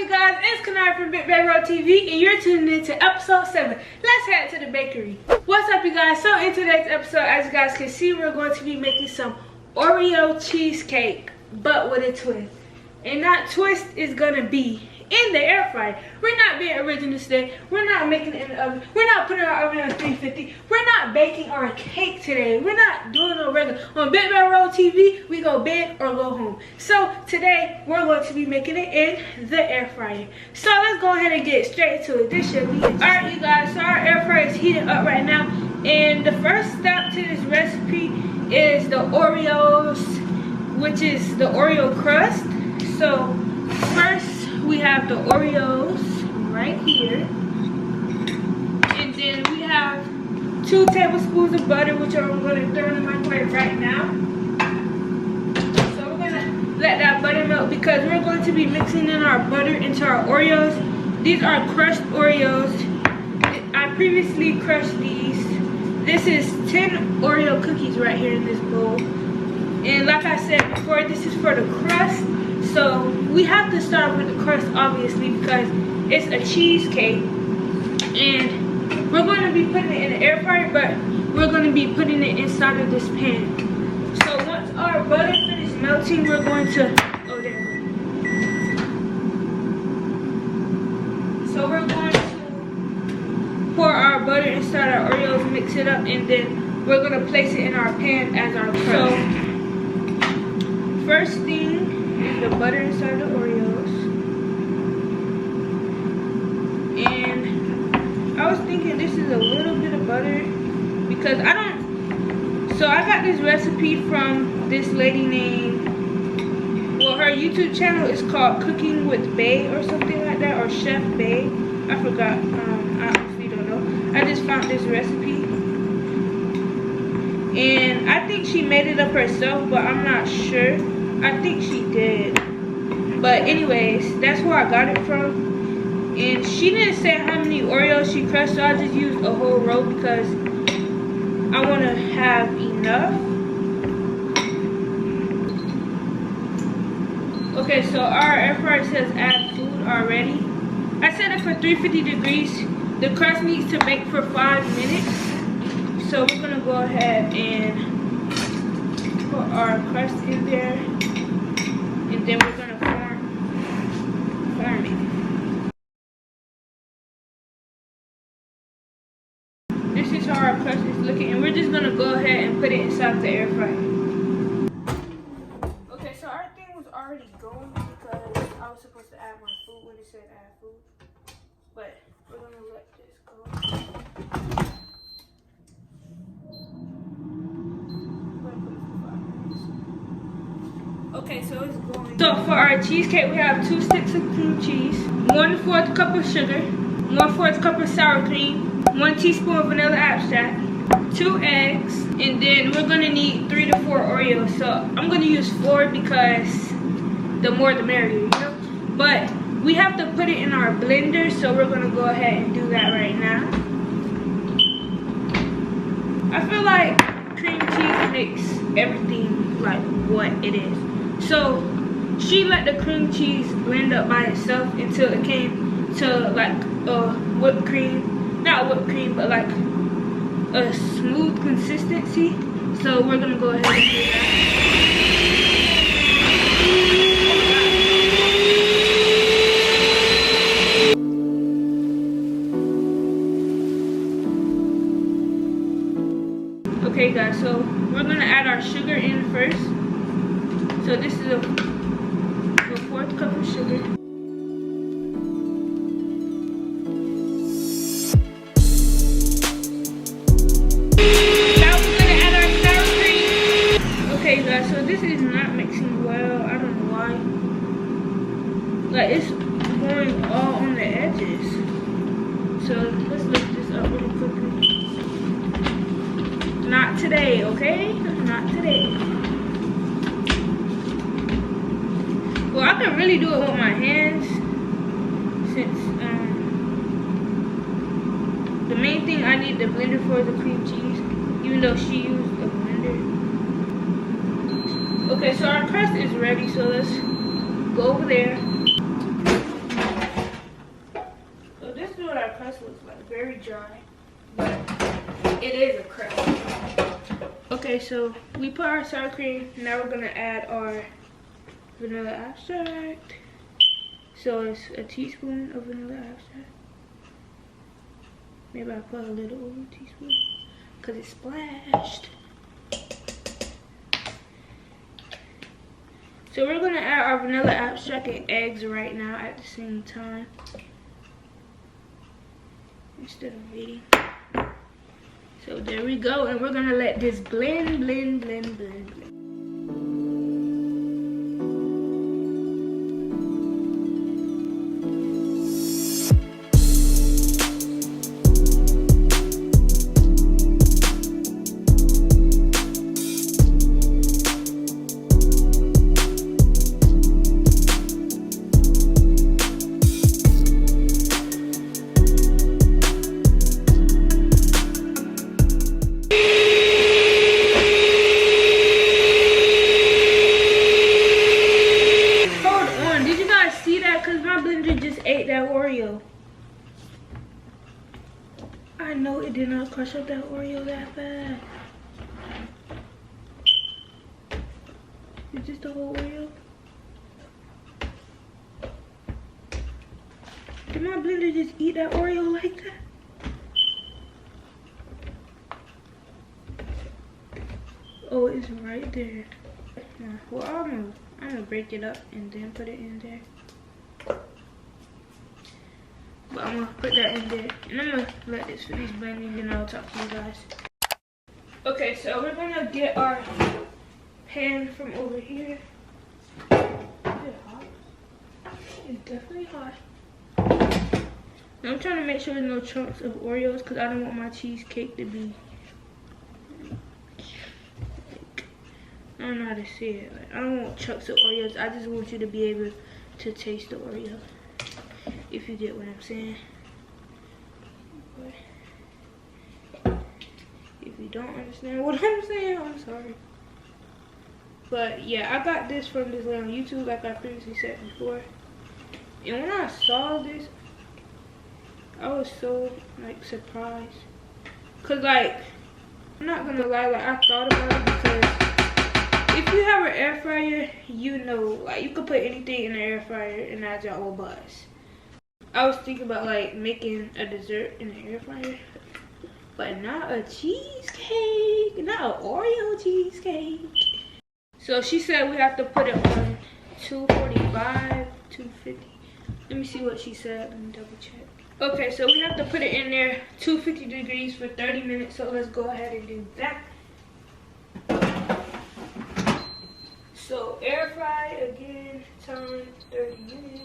you guys? It's Kanari from BIGBAKEROLL TV, and you're tuning in to episode 7. Let's head to the bakery. What's up, you guys? So in today's episode, as you guys can see, we're going to be making some Oreo cheesecake, but with a twist. And that twist is gonna be in the air fryer. We're not being original today. We're not making it in the oven. We're not putting our oven on 350. We're not baking our cake today. We're not doing no regular. On BIGBAKEROLL TV, we go big or go home. So today, we're going to be making it in the air fryer. So let's go ahead and get straight to it. This should be it. Alright, you guys, so our air fryer is heating up right now. And the first step to this recipe is the Oreos, which is the Oreo crust. So first, we have the Oreos right here, and then we have 2 tablespoons of butter, which I'm going to throw in the microwave right now. So we're going to let that butter melt because we're going to be mixing in our butter into our Oreos. These are crushed Oreos. I previously crushed these. This is 10 Oreo cookies right here in this bowl. And like I said before, this is for the crust. So we have to start with the crust, obviously, because it's a cheesecake. And we're going to be putting it in the air fryer, but we're going to be putting it inside of this pan. So once our butter finishes melting, we're going to, oh, there we go. So we're going to pour our butter inside our Oreos, mix it up, and then we're going to place it in our pan as our crust. So first thing, the butter inside the Oreos. And I was thinking this is a little bit of butter because I got this recipe from this lady named, well, her YouTube channel is called Cooking with Bae or something like that, or Chef Bae. I forgot. I honestly don't know. I just found this recipe. And I think she made it up herself, but I'm not sure. I think she did. But anyways, that's where I got it from. And she didn't say how many Oreos she crushed, so I just used a whole row because I want to have enough. Okay, so our air fryer says add food already. I set it for 350 degrees. The crust needs to bake for 5 minutes. So we're going to go ahead and put our crust in there. And then we're going to form it. This is how our crust is looking, and we're just going to go ahead and put it inside the air fryer. Okay, so our thing was already going because I was supposed to add my food when it said add food. But we're going to let this go. Okay, so it's going. So for our cheesecake, we have 2 sticks of cream cheese, 1/4 cup of sugar, 1/4 cup of sour cream, 1 teaspoon of vanilla extract, 2 eggs, and then we're gonna need 3 to 4 Oreos. So I'm gonna use 4 because the more the merrier, you know? But we have to put it in our blender, so we're gonna go ahead and do that right now. I feel like cream cheese makes everything like what it is. So she let the cream cheese blend up by itself until it came to like whipped cream, not whipped cream, but like a smooth consistency. So we're gonna go ahead and do that. Okay guys, so we're gonna add our sugar in first. So this is a 1/4 cup of sugar. Now we're gonna add our sour cream. Okay guys, so this is not mixing well. I don't know why. Like it's going all on the edges. So let's lift this up really quickly. Not today, okay? Not today. Well, I can really do it with my hands since the main thing I need the blender for is the cream cheese, even though she used a blender. Okay, so our crust is ready, so let's go over there. very dry, but it is a crust. Okay, so we put our sour cream. Now we're gonna add our vanilla extract. So it's a teaspoon of vanilla extract. Maybe I put a little over a teaspoon because it splashed. So we're gonna add our vanilla extract and eggs right now at the same time, instead of waiting. So there we go, and we're gonna let this blend, blend, blend, blend, blend. Ate that Oreo. I know it did not crush up that Oreo that fast. Is this the whole Oreo? Did my blender just eat that Oreo like that? Oh, it's right there. Well, I'm gonna break it up and then put it in there. But I'm gonna put that in there, and I'm gonna let this finish blending, and I'll talk to you guys. Okay, so we're gonna get our pan from over here. Is it hot? It's definitely hot. Now I'm trying to make sure there's no chunks of Oreos because I don't want my cheesecake to be, I don't know how to say it. Like, I don't want chunks of Oreos. I just want you to be able to taste the Oreo. If you get what I'm saying. But if you don't understand what I'm saying, I'm sorry. But yeah, I got this from this lady on YouTube, like I previously said before. And when I saw this, I was so like surprised. Cause like, I'm not gonna lie, like I thought about it because if you have an air fryer, you know, like you could put anything in the air fryer and add your own buzz. I was thinking about like making a dessert in the air fryer, but not a cheesecake, not an Oreo cheesecake. So she said we have to put it on 245, 250. Let me see what she said. Let me double check. Okay, so we have to put it in there 250 degrees for 30 minutes. So let's go ahead and do that. So air fry again, time 30 minutes.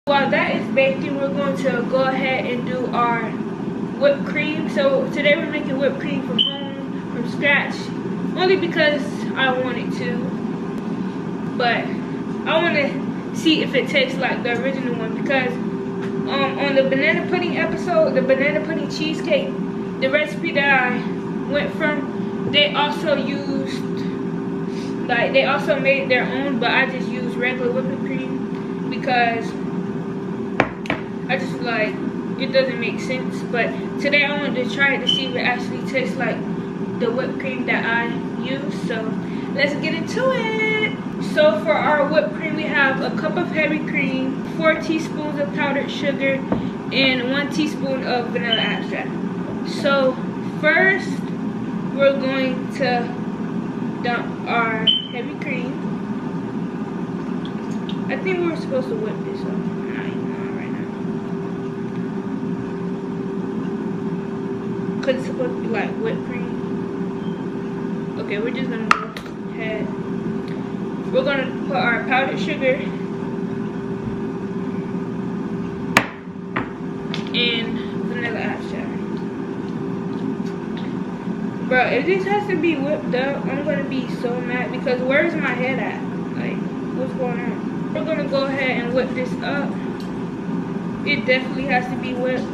While that is baking, we're going to go ahead and do our whipped cream. So today we're making whipped cream from home, from scratch, only because I wanted to. But I want to see if it tastes like the original one, because on the banana pudding episode, the banana pudding cheesecake, the recipe that I went from, they also used, like they also made their own, but I just used regular whipping cream because I just like, it doesn't make sense. But today I wanted to try it to see if it actually tastes like the whipped cream that I use. So let's get into it. So for our whipped cream, we have a cup of heavy cream, 4 teaspoons of powdered sugar, and 1 teaspoon of vanilla extract. So first, we're going to dump our heavy cream. I think we were supposed to whip this up. It's supposed to be like whipped cream. Okay, we're just gonna go ahead. We're gonna put our powdered sugar and vanilla extract. Bro, if this has to be whipped up, I'm gonna be so mad because where's my head at? Like, what's going on? We're gonna go ahead and whip this up. It definitely has to be whipped.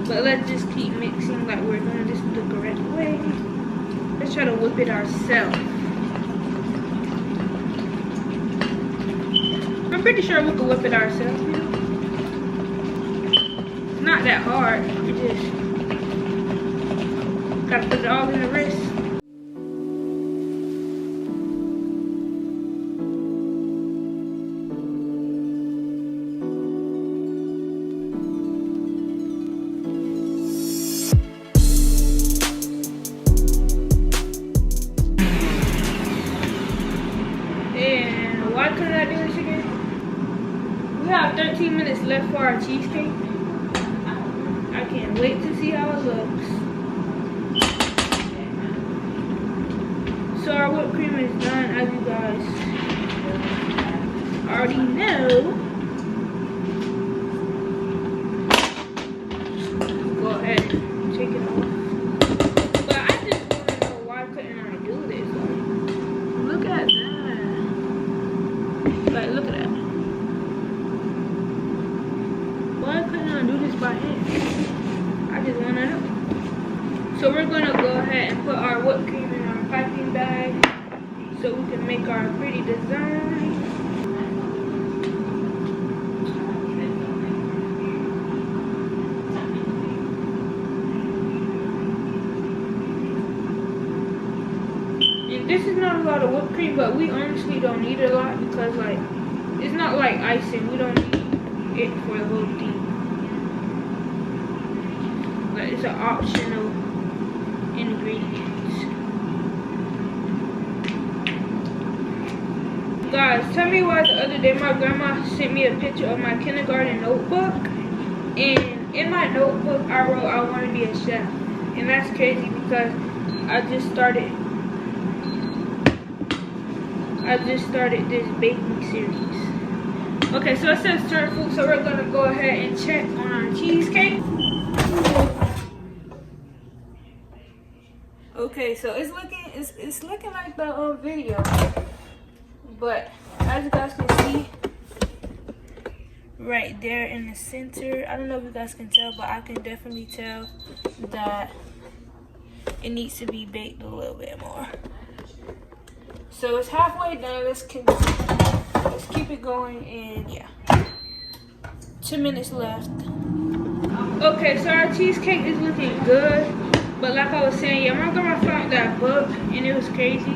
But let's just keep mixing like we're doing this the correct way. Let's try to whip it ourselves. I'm pretty sure we can whip it ourselves, you know? It's not that hard. You just gotta put it all in the wrist. And why couldn't I do this again? We have 13 minutes left for our cheesecake. I can't wait to see how it looks. So our whipped cream is done, as you guys already know. Go ahead and take it off. But I just want to know, why couldn't I do this? Look at that. Like, look at that. Why couldn't I do this by hand? I just want to know. So we're going to go ahead and put our whipped cream in our piping bag so we can make our pretty design. And this is not a lot of whipped cream, but we honestly don't need a lot because, like, it's not like icing. We don't need it for the whole thing. But it's an optional ingredients. Guys, tell me why the other day my grandma sent me a picture of my kindergarten notebook, and in my notebook I wrote I want to be a chef, and that's crazy because I just started this baking series. Okay, so it says serve food, so we're gonna go ahead and check on our cheesecake. Okay, so it's looking like the video, but as you guys can see right there in the center, I don't know if you guys can tell, but I can definitely tell that it needs to be baked a little bit more. So it's halfway done. Let's keep it going, and yeah, 2 minutes left. Okay, so our cheesecake is looking good. But like I was saying, yeah, my grandma found that book and it was crazy.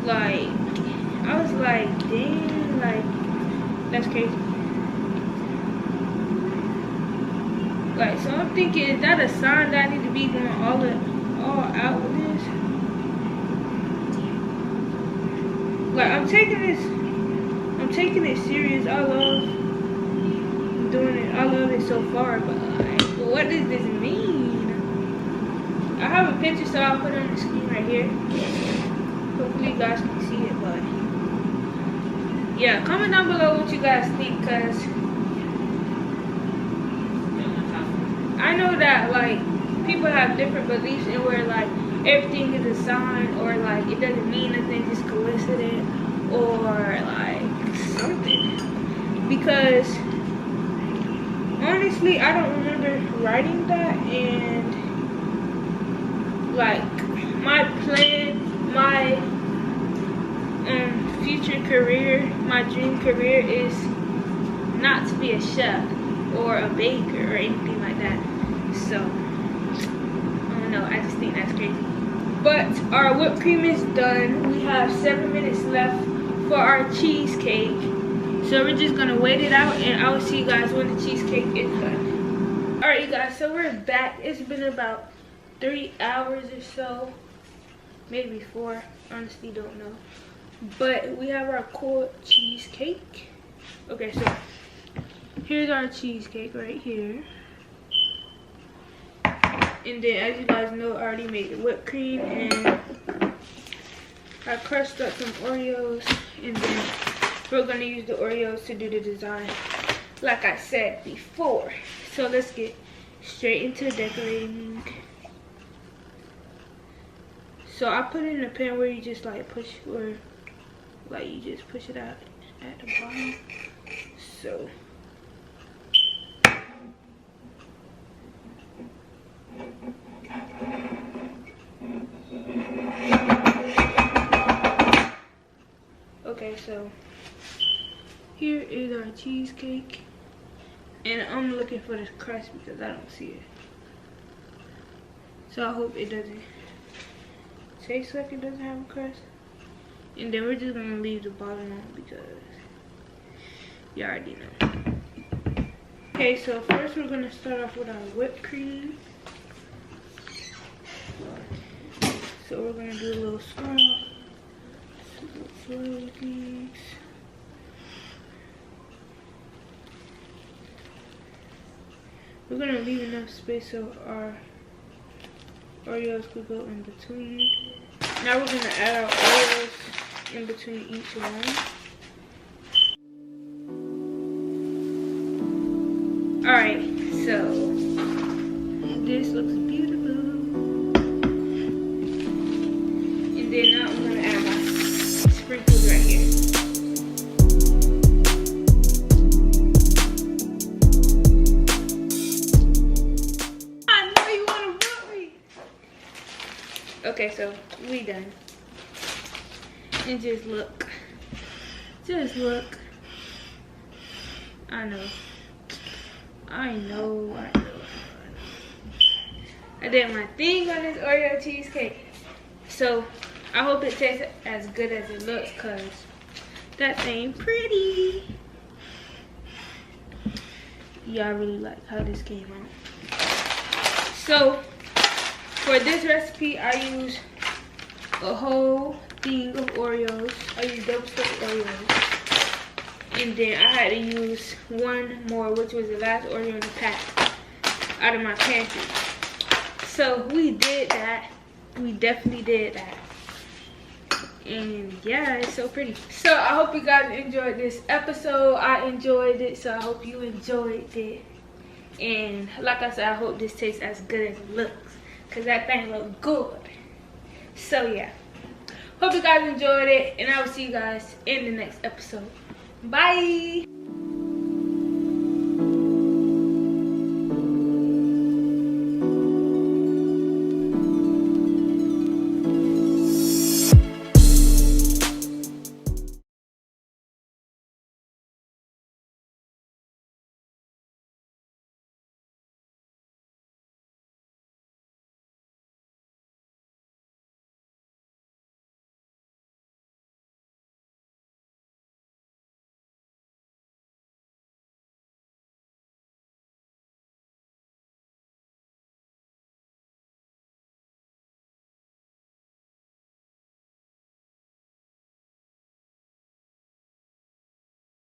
Like, I was like, dang, like, that's crazy. Like, so I'm thinking, is that a sign that I need to be going all out with this? Like, I'm taking it serious. I love doing it. I love it so far, but like, what does this mean? I have a picture, so I'll put it on the screen right here. Hopefully you guys can see it, but yeah, comment down below what you guys think, because I know that, like, people have different beliefs in where, like, everything is a sign, or like it doesn't mean anything, just coincident, or like something. Because honestly, I don't remember writing that, and like my plan, my future career, my dream career is not to be a chef or a baker or anything like that. So I don't know, I just think that's crazy. But our whipped cream is done. We have 7 minutes left for our cheesecake. So we're just gonna wait it out, and I will see you guys when the cheesecake is done. Alright you guys, so we're back. It's been about 3 hours or so, maybe 4, honestly don't know. But we have our cold cheesecake. Okay, so here's our cheesecake right here. And then, as you guys know, I already made the whipped cream, and I crushed up some Oreos, and then we're gonna use the Oreos to do the design, like I said before. So let's get straight into decorating. So I put it in a pan where you just like push, or like you just push it out at the bottom. So okay, so Here is our cheesecake. And I'm looking for this crust because I don't see it. So I hope it doesn't taste like it doesn't have a crust. And then we're just gonna leave the bottom on because you already know. Okay, so first we're gonna start off with our whipped cream. So we're gonna do a little swirl. Swirl with these. We're gonna leave enough space so our Oreos could go in between. Now we're gonna add our Oreos in between each one. Alright, so this looks beautiful. And then now I'm gonna add my sprinkles right here. I know you wanna vote me. Okay, so we done. And just look. Just look. I know. I did my thing on this Oreo cheesecake. So I hope it tastes as good as it looks, cause that thing pretty. Yeah, I really like how this came out. So for this recipe, I use a whole thing of Oreos. I use double stuffed Oreos. And then I had to use one more, which was the last Oreo in the pack, out of my pantry. So we did that. We definitely did that. And yeah, it's so pretty. So I hope you guys enjoyed this episode. I enjoyed it, so I hope you enjoyed it. And like I said, I hope this tastes as good as it looks, because that thing looked good. So yeah, hope you guys enjoyed it, and I will see you guys in the next episode. Bye.